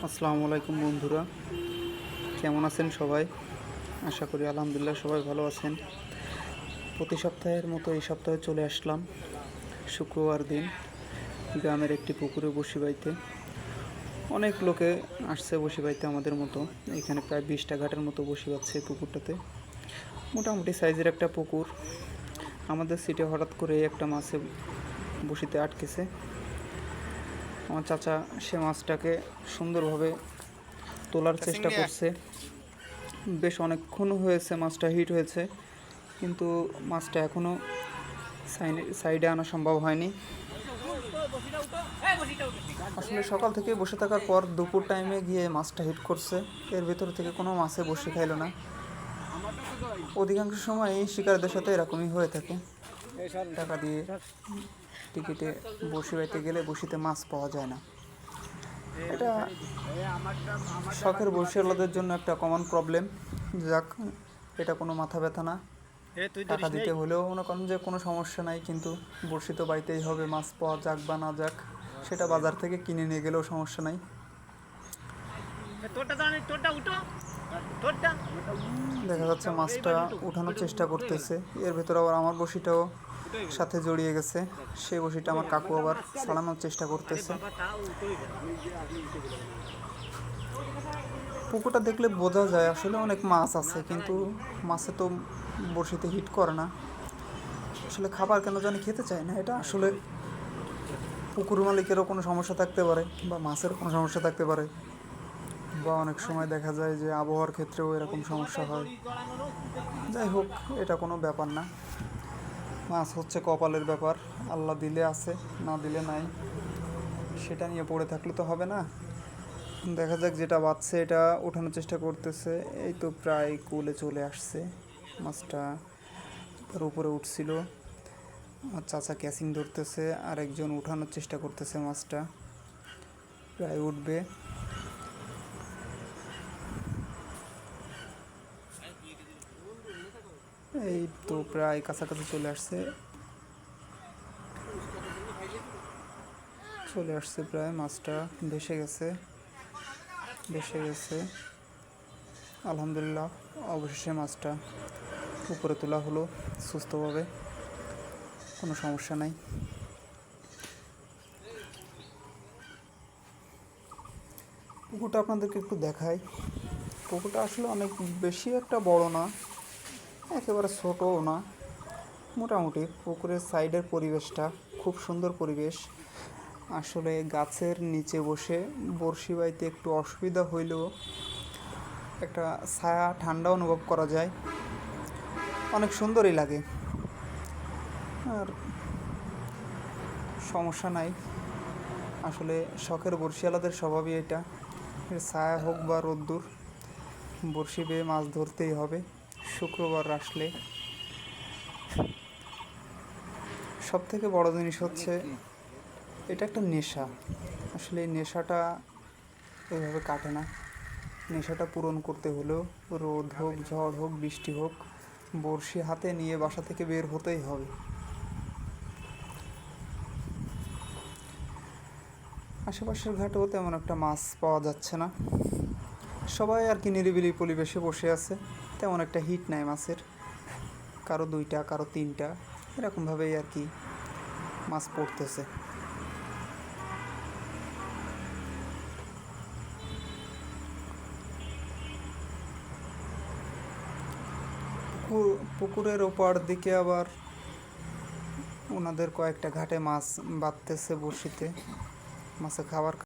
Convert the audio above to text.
আসসালামু আলাইকুম বন্ধুরা, কেমন আছেন সবাই? আশা করি আলহামদুলিল্লাহ সবাই ভালো আছেন। প্রতি সপ্তাহের মতো এই সপ্তাহে চলে আসলাম শুক্রবার দিন গ্রামের একটি পুকুরে বসি বাইতে। অনেক লোকে আসছে বসি বাইতে আমাদের মতো। এখানে প্রায় 20টা ঘাটের মতো বসি বাচ্ছে এই পুকুরটাতে। মোটামুটি সাইজের একটা পুকুর। আমাদের সিটে হঠাৎ করে একটা মাছে বসিতে আটকেছে। আমার চাচা সে মাছটাকে সুন্দরভাবে তোলার চেষ্টা করছে। বেশ অনেকক্ষণ হয়েছে মাছটা হিট হয়েছে, কিন্তু মাছটা এখনও সাইডে আনা সম্ভব হয়নি। আসলে সকাল থেকে বসে থাকার পর দুপুর টাইমে গিয়ে মাছটা হিট করছে। এর ভেতর থেকে কোনো মাছে বসে খাইল না। অধিকাংশ সময় এই শিকারীদের সাথে এরকমই হয়ে থাকে। টাকা দিয়ে টিকিটে বসি বাইতে গেলে বসিতে মাছ পাওয়া যায় না। এটা শখের বসিওয়ালাদের জন্য একটা কমন প্রবলেম। যাক, এটা কোনো মাথা ব্যথা না। টাকা দিতে হলেও মনে করেন যে কোনো সমস্যা নাই, কিন্তু বড়শি তো বাইতেই হবে। মাছ পাওয়া যাক বা না যাক, সেটা বাজার থেকে কিনে নিয়ে গেলেও সমস্যা নাই। দেখা যাচ্ছে মাছটা উঠানোর চেষ্টা করতেছে। এর ভেতরে আবার আমার বড়শিটাও সাথে জড়িয়ে গেছে। সেই বড়শিটা আমার কাকু আবার ছাড়ানোর চেষ্টা করতেছে। পুকুরটা দেখলে বোঝা যায় আসলে অনেক মাছ আছে, কিন্তু মাছে তো বড়শিতে হিট করে না। আসলে খাবার কেন জানি খেতে চায় না। এটা আসলে পুকুর মালিকেরও কোনো সমস্যা থাকতে পারে, বা মাছের কোনো সমস্যা থাকতে পারে, বা অনেক সময় দেখা যায় যে আবহাওয়ার ক্ষেত্রেও এরকম সমস্যা হয়। যাই হোক, এটা কোনো ব্যাপার না। মাছ হচ্ছে কপালের ব্যাপার। আল্লাহ দিলে আছে, না দিলে নাই। সেটা নিয়ে পড়ে থাকলে তো হবে না। দেখা যাক, যেটা বাচ্চা এটা ওঠানোর চেষ্টা করতেছে। এই তো প্রায় কুলে চলে আসছে। মাছটা তার উপরে উঠছিল। আর চাচা ক্যাচিং ধরতেছে, আর একজন উঠানোর চেষ্টা করতেছে। মাছটা প্রায় উঠবে। এই তো প্রায় কাছাকাছি চলে আসছে। প্রায় মাছটা ভেসে গেছে। আলহামদুলিল্লাহ, অবশেষে মাছটা উপরে তোলা হলো সুস্থভাবে, কোনো সমস্যা নাই। পুকুরটা আপনাদেরকে একটু দেখাই। পুকুরটা আসলে অনেক বেশি একটা বড় না, একেবারে ছোটও না। মোটামুটি পুকুরের সাইডের পরিবেশটা খুব সুন্দর পরিবেশ। আসলে গাছের নিচে বসে বড়শি বাইতে একটু অসুবিধা হইলেও একটা ছায়া, ঠান্ডা অনুভব করা যায়। অনেক সুন্দরই লাগে, আর সমস্যা নাই। আসলে শখের বড়শিওয়ালাদের স্বভাবই এটা। ছায়া হোক বা রোদ্দুর, বড়শি বেয়ে মাছ ধরতেই হবে। শুক্রবার আসলে সব থেকে বড় জিনিস হচ্ছে এটা একটা নেশা। আসলে এই নেশাটা এভাবে কাটে না। নেশাটা পূরণ করতে হলেও রোদ হোক, ঝড় হোক, বৃষ্টি হোক, বড়শি হাতে নিয়ে বাসা থেকে বের হতেই হবে। আশেপাশের ঘাটেও তেমন একটা মাছ পাওয়া যাচ্ছে না। সবাই আর কি নিরিবিলি পরিবেশে বসে আছে। তেমন একটা হিট নাই মাছের। কারো 2টা, কারো 3টা, এরকমভাবেই আর কি মাছ পড়তেছে। পুকুরের ওপার দিকে আবার ওনাদের কয়েকটা ঘাটে মাছ বাঁধতেছে বড়শিতে, মাছে খাবার